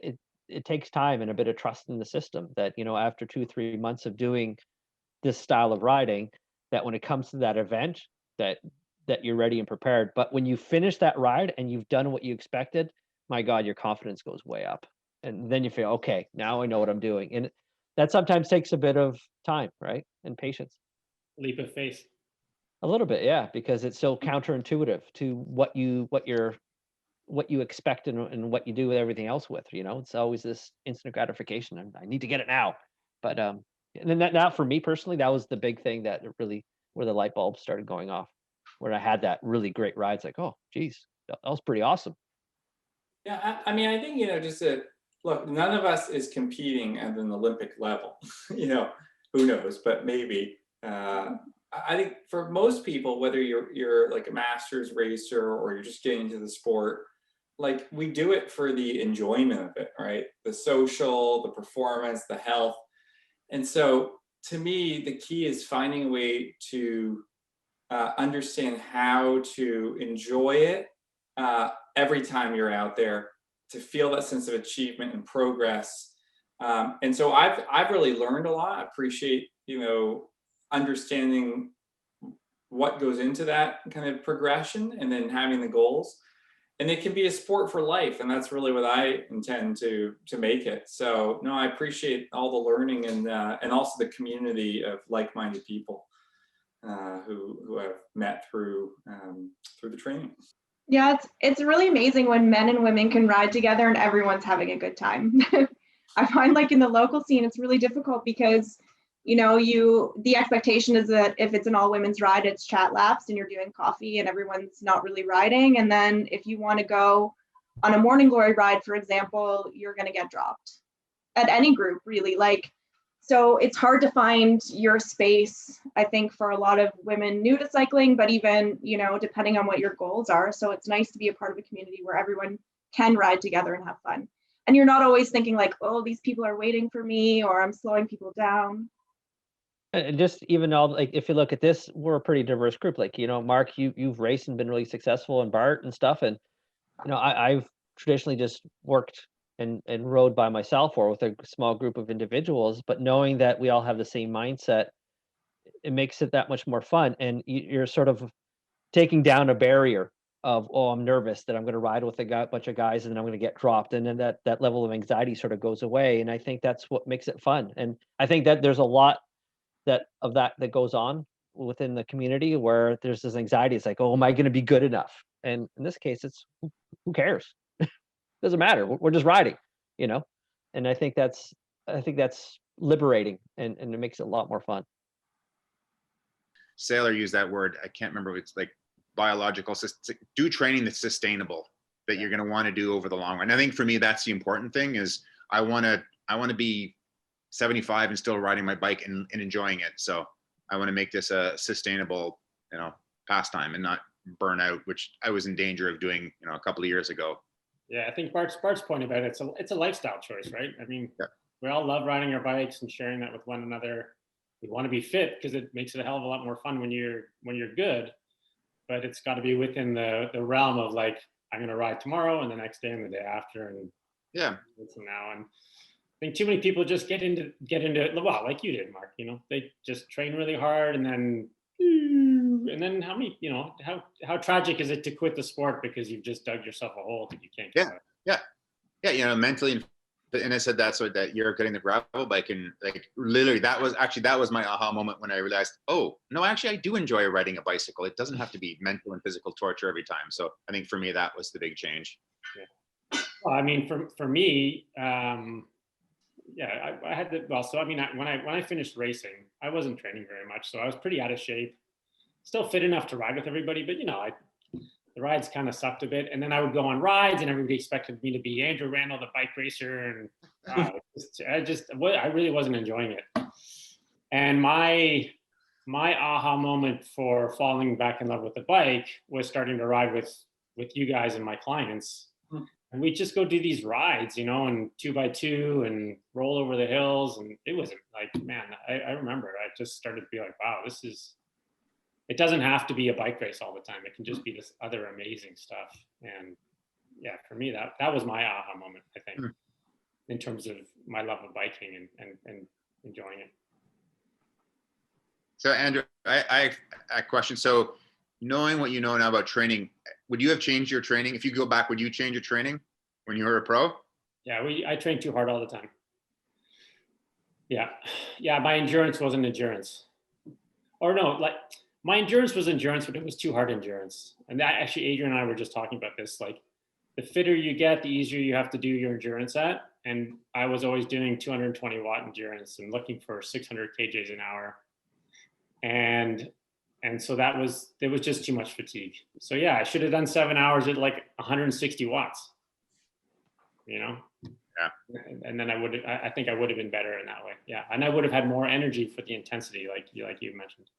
it takes time and a bit of trust in the system. That, you know, after 2-3 months of doing this style of riding, that when it comes to that event, that you're ready and prepared. But when you finish that ride and you've done what you expected, my God, your confidence goes way up. And then you feel, okay, now I know what I'm doing. And that sometimes takes a bit of time, right? And patience. Leap of faith. A little bit, yeah, because it's so counterintuitive to what you expect and what you do with everything else with, you know. It's always this instant gratification and I need to get it now. But and then that for me personally, that was the big thing that really, where the light bulb started going off, where I had that really great ride. It's like, oh geez, that was pretty awesome. Yeah, I mean, I think, you know, just to look, none of us is competing at an Olympic level. You know, who knows? But maybe. I think for most people, whether you're like a masters racer or you're just getting into the sport, like we do it for the enjoyment of it, right? The social, the performance, the health. And so to me, the key is finding a way to understand how to enjoy it every time you're out there, to feel that sense of achievement and progress. And so I've really learned a lot. I appreciate, you know, understanding what goes into that kind of progression and then having the goals. And it can be a sport for life, and that's really what I intend to make it. So no, I appreciate all the learning and also the community of like-minded people who I've met through the training. Yeah, it's really amazing when men and women can ride together and everyone's having a good time. I find like in the local scene, it's really difficult because, you know, the expectation is that if it's an all women's ride, it's chat laps and you're doing coffee and everyone's not really riding. And then if you want to go on a morning glory ride, for example, you're going to get dropped at any group really. Like, so it's hard to find your space, I think, for a lot of women new to cycling, but even, you know, depending on what your goals are. So it's nice to be a part of a community where everyone can ride together and have fun. And you're not always thinking like, oh, these people are waiting for me or I'm slowing people down. And just even all, like, if you look at this, we're a pretty diverse group. Like, you know, Mark, you've raced and been really successful, and Bart and stuff. And, you know, I've traditionally just worked and rode by myself or with a small group of individuals, but knowing that we all have the same mindset, it makes it that much more fun. And you're sort of taking down a barrier of, oh, I'm nervous that I'm going to ride with a bunch of guys and then I'm going to get dropped. And then that level of anxiety sort of goes away. And I think that's what makes it fun. And I think that there's a lot that goes on within the community where there's this anxiety. It's like, oh, am I going to be good enough? And in this case, it's who cares? Doesn't matter. We're just riding, you know? And I think that's liberating and it makes it a lot more fun. Sailor used that word. I can't remember. It's like biological. Do training that's sustainable. that you're going to want to do over the long run. I think for me, that's the important thing is I want to be 75 and still riding my bike and enjoying it. So I want to make this a sustainable, pastime and not burn out, which I was in danger of doing, a couple of years ago. Yeah, I think Bart's point about it, it's a lifestyle choice, right? I mean, Yeah. we all love riding our bikes and sharing that with one another. We want to be fit because it makes it a hell of a lot more fun when you're good. But it's got to be within the realm of like, I'm going to ride tomorrow and the next day and the day after and Yeah. from now. And I think too many people just get into well, like you did, Mark. They just train really hard and then how many, how tragic is it to quit the sport because you've just dug yourself a hole that you can't get out? Yeah. Mentally, and I said that you're getting the gravel bike, and like literally that was my aha moment when I realized, oh no, actually I do enjoy riding a bicycle. It doesn't have to be mental and physical torture every time. So I think for me that was the big change. Yeah. Well, I mean, for me, yeah, I had so I mean, when I finished racing, I wasn't training very much, so I was pretty out of shape. Still fit enough to ride with everybody, but the rides kind of sucked a bit. And then I would go on rides, and everybody expected me to be Andrew Randall, the bike racer, and I really wasn't enjoying it. And my aha moment for falling back in love with the bike was starting to ride with you guys and my clients. And we just go do these rides, and 2x2 and roll over the hills. And it was like, man, I remember I just started to be like, wow, it doesn't have to be a bike race all the time. It can just be this other amazing stuff. And yeah, for me, that was my aha moment, I think, in terms of my love of biking and enjoying it. So Andrew, I a question. So knowing what you know now about training, would you have changed your training? If you go back, would you change your training when you were a pro? Yeah, I trained too hard all the time. Yeah, my endurance wasn't endurance. Or no, like my endurance was endurance, but it was too hard endurance. And that actually, Adrian and I were just talking about this. Like, the fitter you get, the easier you have to do your endurance at. And I was always doing 220 watt endurance and looking for 600 kJs an hour. And so there was just too much fatigue. So yeah, I should have done 7 hours at like 160 watts. Yeah. And then I think I would have been better in that way. Yeah, and I would have had more energy for the intensity, like you mentioned.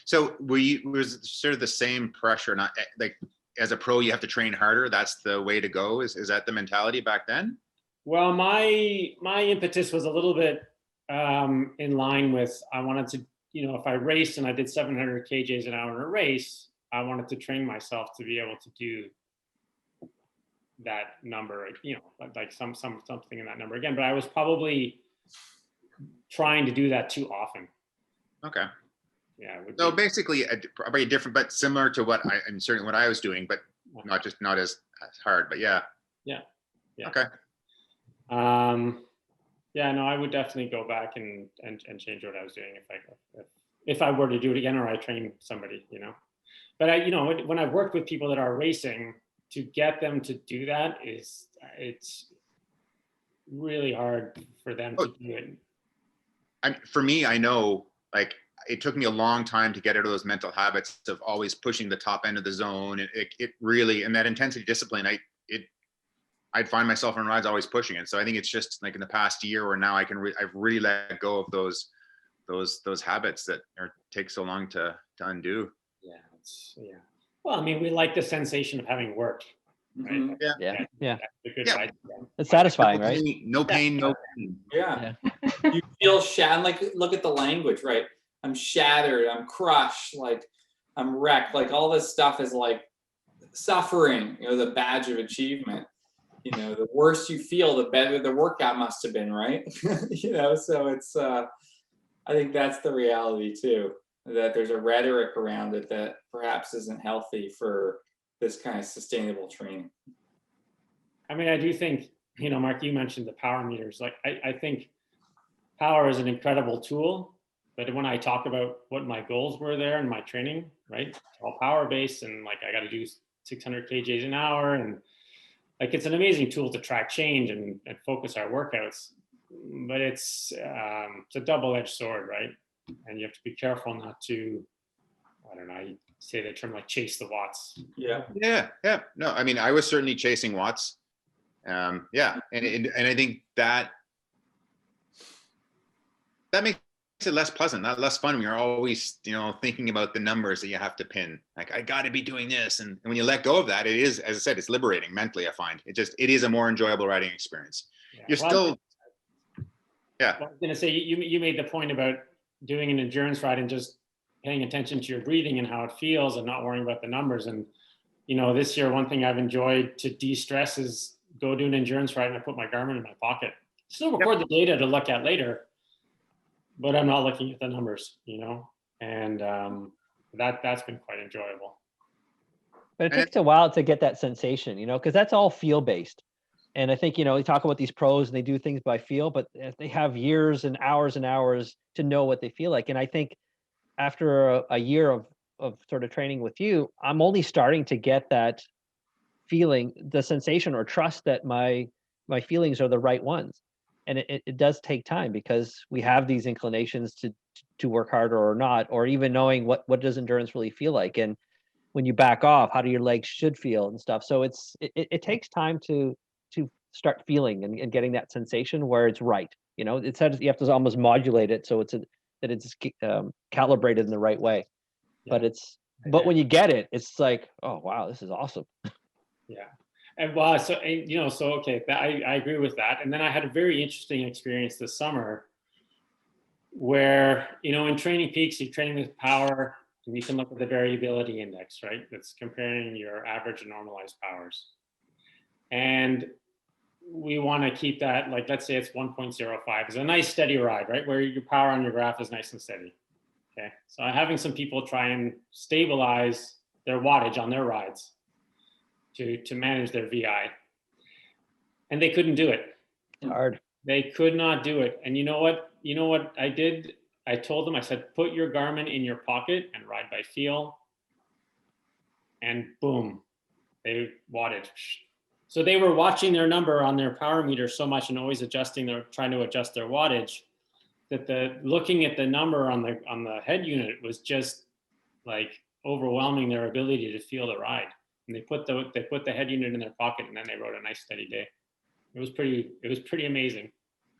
So was sort of the same pressure, not like as a pro, you have to train harder. That's the way to go. Is that the mentality back then? Well, my impetus was a little bit in line with, I wanted to, if I raced and I did 700 kJs an hour in a race, I wanted to train myself to be able to do that number, like something in that number again. But I was probably trying to do that too often. Okay. Yeah. So basically, probably different, but similar to what what I was doing, but not as hard. But yeah. Yeah. Okay. Yeah. No, I would definitely go back and change what I was doing if I were to do it again, or I train somebody. But when I've worked with people that are racing, to get them to do that it's really hard for them to do it. For me, I know, like, it took me a long time to get out of those mental habits of always pushing the top end of the zone. It really, and that intensity discipline, I'd find myself on rides always pushing it. So I think it's just like in the past year where now I've really let go of those habits that take so long to undo. Yeah. Well, I mean, we like the sensation of having worked, right? Mm-hmm. Yeah. A good ride. It's satisfying, right? No pain, no pain. Yeah. You feel shattered. Like, look at the language, right? I'm shattered. I'm crushed. Like, I'm wrecked. Like, all this stuff is like suffering, the badge of achievement. The worse you feel, the better the workout must have been, right? So it's, I think that's the reality too, that there's a rhetoric around it that perhaps isn't healthy for this kind of sustainable training. I mean, I do think, Mark, you mentioned the power meters. Like, I think power is an incredible tool, but when I talk about what my goals were there in my training, right? It's all power based, and like, I got to do 600 kJs an hour, and like, it's an amazing tool to track change and focus our workouts, but it's a double-edged sword, right? And you have to be careful not to don't know, I say the term like chase the watts. Yeah. Yeah, yeah. No, I mean, I was certainly chasing watts. Yeah, and I think that makes it less pleasant, not less fun. You're always, thinking about the numbers that you have to pin. Like, I got to be doing this, and when you let go of that, it is, as I said, it's liberating mentally. I find it is a more enjoyable riding experience. Yeah. You're Well, still, yeah. I was going to say, you made the point about doing an endurance ride and just paying attention to your breathing and how it feels and not worrying about the numbers. And, this year, one thing I've enjoyed to de-stress is go do an endurance ride and I put my Garmin in my pocket. Still record the data to look at later, but I'm not looking at the numbers, and that's been quite enjoyable. But it takes a while to get that sensation, because that's all feel based. And I think, you talk about these pros and they do things by feel, but they have years and hours to know what they feel like. And I think after a year of sort of training with you, I'm only starting to get that feeling, the sensation or trust that my feelings are the right ones. And it does take time because we have these inclinations to work harder or not, or even knowing what does endurance really feel like. And when you back off, how do your legs should feel and stuff. So it takes time to start feeling and getting that sensation where it's right. It says you have to almost modulate it so that it's calibrated in the right way. Yeah. But when you get it, it's like, oh wow, this is awesome. Yeah. And okay, I agree with that. And then I had a very interesting experience this summer where, in Training Peaks, you're training with power and you can look at the variability index, right? That's comparing your average and normalized powers. And we want to keep that, like, let's say it's 1.05. It's a nice steady ride, right? Where your power on your graph is nice and steady. Okay. So I'm having some people try and stabilize their wattage on their rides to manage their VI. And they couldn't do it. Hard. They could not do it. And you know what I did? I told them, I said, put your Garmin in your pocket and ride by feel. And boom, they wattage. So they were watching their number on their power meter so much and always trying to adjust their wattage, that looking at the number on the head unit was just like overwhelming their ability to feel the ride. And they put the head unit in their pocket and then they rode a nice steady day. It was pretty amazing.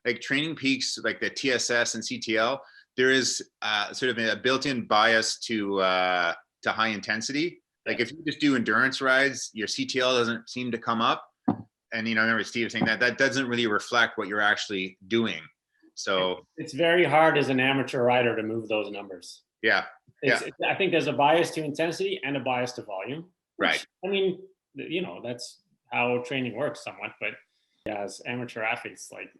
Like Training Peaks, like the TSS and CTL, there is sort of a built-in bias to high intensity. Like if you just do endurance rides, your CTL doesn't seem to come up. And I remember Steve saying that doesn't really reflect what you're actually doing. So it's very hard as an amateur rider to move those numbers. Yeah. I think there's a bias to intensity and a bias to volume. Right. I mean, that's how training works somewhat, but yeah, as amateur athletes, like,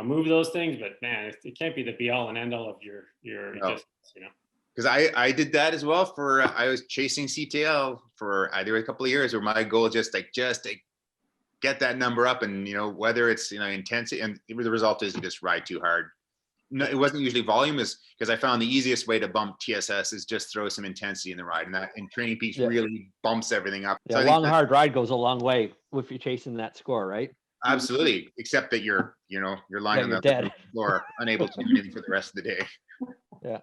move those things, but man, it can't be the be all and end all of your distance, Because I did that as well I was chasing CTL for either a couple of years where my goal just to get that number up, and whether it's intensity, and the result is you just ride too hard. No, it wasn't usually volume, is because I found the easiest way to bump TSS is just throw some intensity in the ride, and that in Training Peaks really bumps everything up. Yeah, So long hard ride goes a long way if you're chasing that score, right? Absolutely, except that you're lying on the floor, unable to do anything for the rest of the day. Yeah.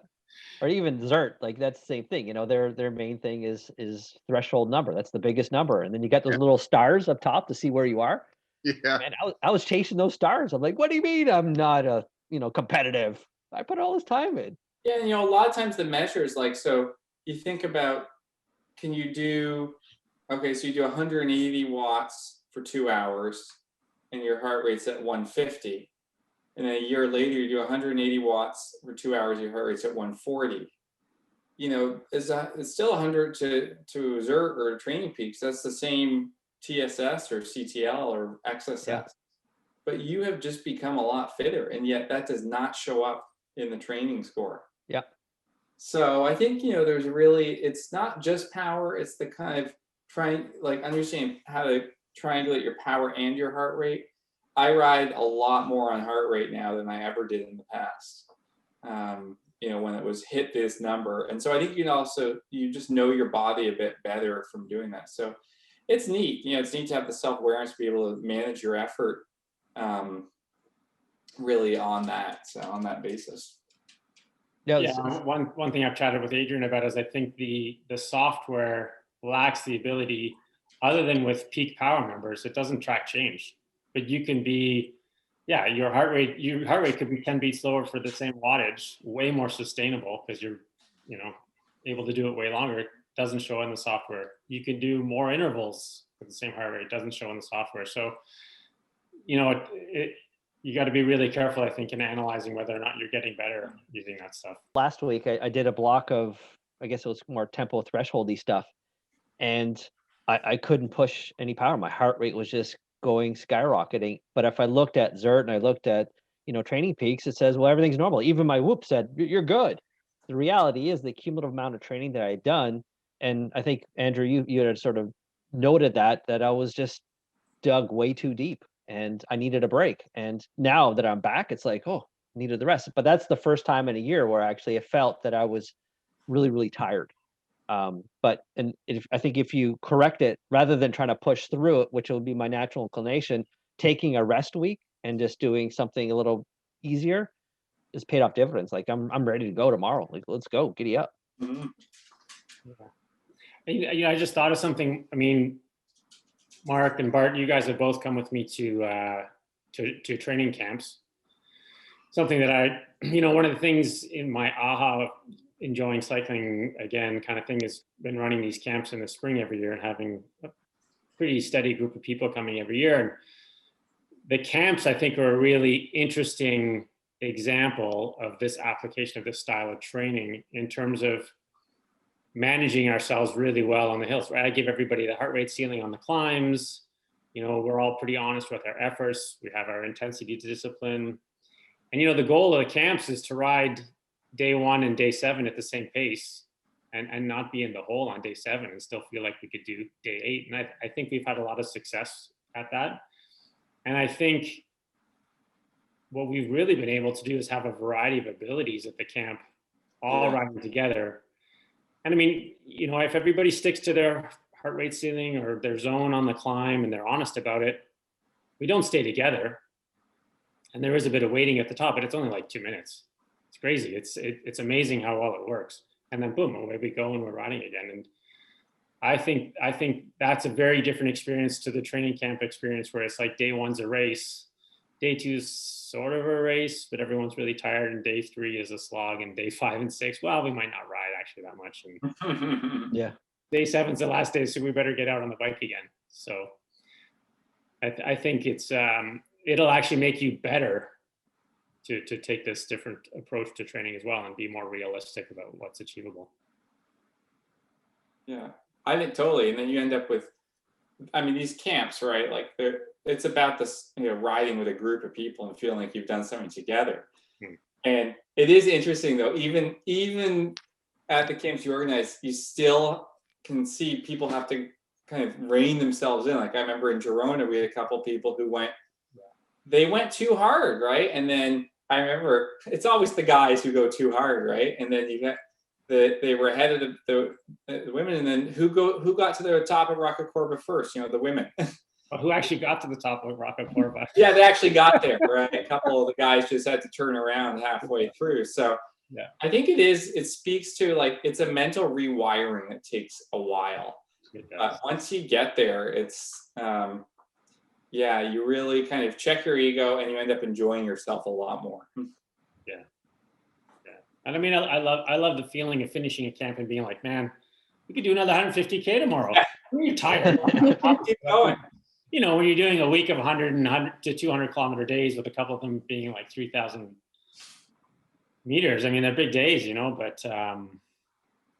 Or even dessert, like that's the same thing. Their main thing is threshold number. That's the biggest number, and then you got those little stars up top to see where you are. Yeah. And I was chasing those stars. I'm like, what do you mean I'm not competitive? I put all this time in. Yeah, a lot of times the measures, like, so you think about, so you do 180 watts for 2 hours, and your heart rate's at 150. And then a year later, you do 180 watts for 2 hours, your heart rate's at 140. It's still 100 to Zerg or Training Peaks. That's the same TSS or CTL or XSS. Yeah. But you have just become a lot fitter, and yet that does not show up in the training score. Yeah. So I think, there's really, it's not just power, it's the kind of understanding how to triangulate your power and your heart rate. I ride a lot more on heart rate now than I ever did in the past. When it was hit this number. And so I think you just know your body a bit better from doing that. So it's neat. It's neat to have the self-awareness to be able to manage your effort really on that basis. Yeah, Yeah, one thing I've chatted with Adrian about is I think the software lacks the ability, other than with peak power numbers, it doesn't track change. But you can be, yeah, your heart rate can be slower for the same wattage, way more sustainable because you're, you know, able to do it way longer. It doesn't show in the software. You can do more intervals with the same heart rate. It doesn't show in the software. So, you know, you got to be really careful, I think, in analyzing whether or not you're getting better using that stuff. last week I did a block of, I guess it was more tempo thresholdy stuff, and I couldn't push any power. My heart rate was just going skyrocketing. But if I looked at Zert and I looked at, you know, Training Peaks, it says, well, everything's normal. Even my Whoop said, you're good. The reality is the cumulative amount of training that I had done, and I think Andrew, you had sort of noted that I was just dug way too deep and I needed a break. And now that I'm back, it's like, oh, needed the rest. But that's the first time in a year where actually I felt that I was really, really tired. But I think if you correct it, rather than trying to push through it, which would be my natural inclination, taking a rest week and just doing something a little easier has paid off dividends. Like I'm ready to go tomorrow. Like, let's go, giddy up. Mhm. You know, I just thought of something. I mean, Mark and Bart, you guys have both come with me to training camps. Something that I, you know, one of the things in my aha enjoying cycling again kind of thing has been running these camps in the spring every year and having a pretty steady group of people coming every year. And the camps, I think, are a really interesting example of this application of this style of training in terms of managing ourselves really well on the hills, right? I give everybody the heart rate ceiling on the climbs. You know, we're all pretty honest with our efforts. We have our intensity discipline. And, you know, the goal of the camps is to ride day 1 and day 7 at the same pace and not be in the hole on day 7 and still feel like we could do day 8. And I think we've had a lot of success at that. And I think what we've really been able to do is have a variety of abilities at the camp all riding together. And I mean, you know, if everybody sticks to their heart rate ceiling or their zone on the climb and they're honest about it, we don't stay together. And there is a bit of waiting at the top, but it's only like 2 minutes. It's crazy. It's amazing how well it works. And then boom, away we go and we're riding again. And I think that's a very different experience to the training camp experience where it's like day 1's a race, day 2's sort of a race, but everyone's really tired, and day 3 is a slog, and day 5 and 6, well, we might not ride actually that much. And Yeah. day 7's the last day, so we better get out on the bike again. So I think it'll actually make you better to take this different approach to training as well and be more realistic about what's achievable. Yeah, I think totally. And then you end up with, I mean, these camps, right? Like it's about this, you know, riding with a group of people and feeling like you've done something together. And it is interesting though, even at the camps you organize, you still can see people have to kind of rein themselves in. Like I remember in Girona, we had a couple people who they went too hard, right? And then I remember it's always the guys who go too hard, right? And then you get they were ahead of the women, and then who got to the top of Rocket Corba first? You know, the women. But who actually got to the top of Rocket Corba? Yeah, they actually got there, right? A couple of the guys just had to turn around halfway through. So yeah, I think it speaks to like it's a mental rewiring that takes a while. Once you get there, it's yeah, you really kind of check your ego and you end up enjoying yourself a lot more. Yeah. And I mean, I love the feeling of finishing a camp and being like, man, we could do another 150K tomorrow. When you're tired, Keep going. You know, when you're doing a week of 100 to 200 kilometer days with a couple of them being like 3,000 meters. I mean, they're big days, you know, but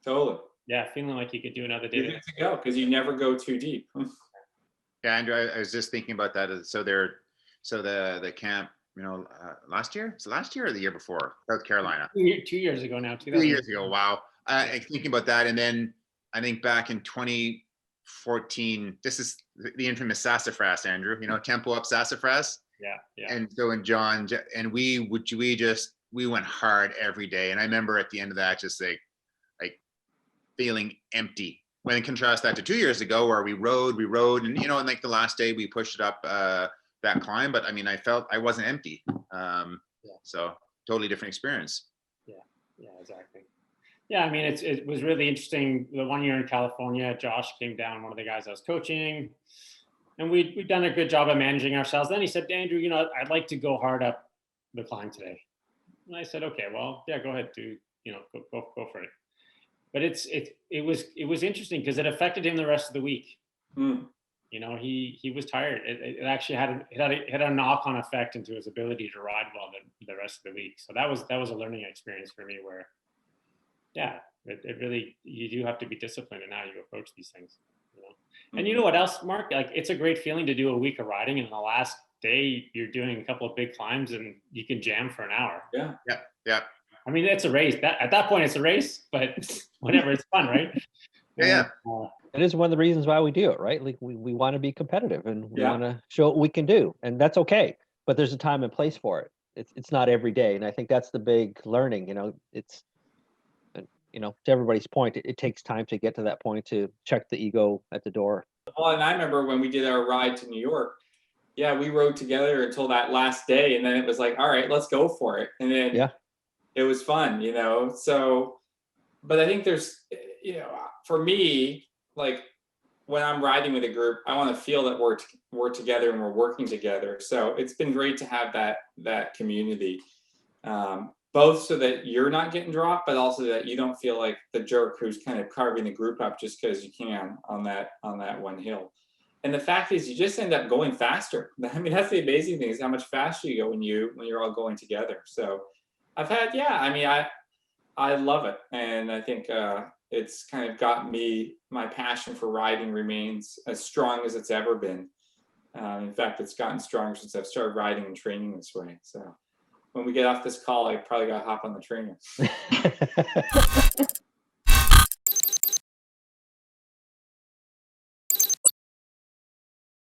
Totally. yeah, feeling like you could do another day. You're good to go because you never go too deep. Yeah, Andrew, I was just thinking about that. So the camp, you know, last year? So last year or the year before? South Carolina. 2 years ago now. 2 years ago. Wow. Thinking about that, and then I think back in 2014, this is the infamous sassafras, Andrew. You know, tempo up sassafras. Yeah. And so in John, and we went hard every day. And I remember at the end of that, just like feeling empty. When in contrast that to 2 years ago, where we rode, and you know, and like the last day we pushed it up that climb, but I mean, I felt I wasn't empty. So totally different experience. Yeah, exactly. Yeah, I mean, it was really interesting. The one year in California, Josh came down, one of the guys I was coaching, and we'd done a good job of managing ourselves. Then he said, Andrew, I'd like to go hard up the climb today. And I said, okay, well, yeah, go ahead, dude. Go for it. But it was interesting because it affected him the rest of the week. Mm. He was tired. It actually had a knock-on effect into his ability to ride well the rest of the week. So that was a learning experience for me where, yeah, it really, you do have to be disciplined in how you approach these things. And you know what else, Mark? Like, it's a great feeling to do a week of riding, and the last day you're doing a couple of big climbs and you can jam for an hour. Yeah. Yeah. I mean, it's a race. At that point, it's a race, but whenever it's fun, right? Yeah. It is one of the reasons why we do it, right? Like we want to be competitive and we Yeah. want to show what we can do, and that's okay. But there's a time and place for it. It's not every day, and I think that's the big learning. It's to everybody's point, it takes time to get to that point to check the ego at the door. Well, and I remember when we did our ride to New York, yeah, we rode together until that last day, and then it was like, all right, let's go for it. And then it was fun, So, but I think there's, for me, like when I'm riding with a group, I want to feel that we're together and we're working together. So it's been great to have that community. Both so that you're not getting dropped, but also that you don't feel like the jerk who's kind of carving the group up just because you can on that one hill. And the fact is, you just end up going faster. I mean, that's the amazing thing, is how much faster you go when you're all going together. So I've had, I love it. And I think it's kind of got me, my passion for riding remains as strong as it's ever been. In fact, it's gotten stronger since I've started riding and training this way. So when we get off this call, I probably got to hop on the trainer.